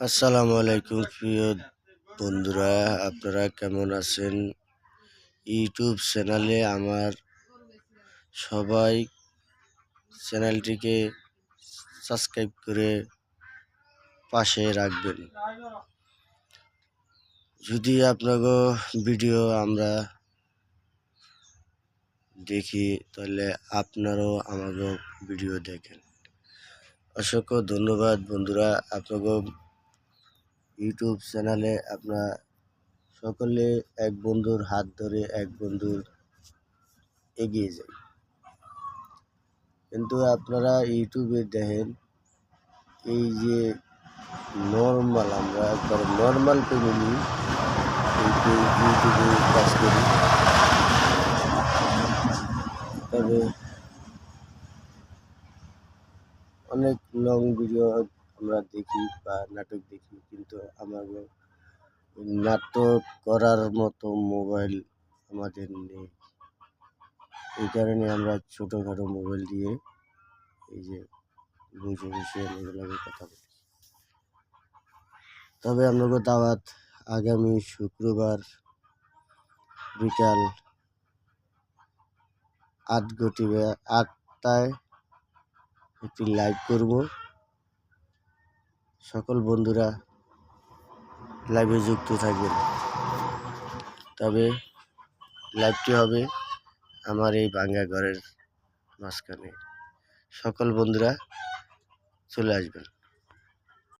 আসসালামু আলাইকুম প্রিয় বন্ধুরা, আপনারা কেমন আছেন? ইউটিউব চ্যানেলে আমার সবাই চ্যানেলটিকে সাবস্ক্রাইব করে পাশে রাখবেন। যদি আপনাকে ভিডিও আমরা দেখি তাহলে আপনারাও আমাকে ভিডিও দেখেন। অসংখ্য ধন্যবাদ বন্ধুরা। আপনাকে ইউটিউব চ্যানেলে আপনার সকলে এক বন্ধুর হাত ধরে এক বন্ধুর এগিয়ে যায়। কিন্তু আপনারা ইউটিউবে দেখেন এই যে নর্মাল, আমরা একবার নর্মাল ফ্যামিলি ইউটিউবে কাজ করি, তবে অনেক লং ভিডিও আমরা দেখি বা নাটক দেখি, কিন্তু আমার নাটক করার মতো মোবাইল আমাদের নেই। এই কারণে আমরা ছোটোখাটো মোবাইল দিয়ে এই যে বসে বসে লাগে কথা বলি। তবে আপনাকে দাওয়াত, আগামী শুক্রবার বিকাল 8টায় একটি লাইভ করব। সকল বন্ধুরা লাইভে যুক্ত থাকবেন। তবে লাইভটি হবে আমার এই ভাঙ্গা ঘরের মাঝখানে। সকল বন্ধুরা চলে আসবেন।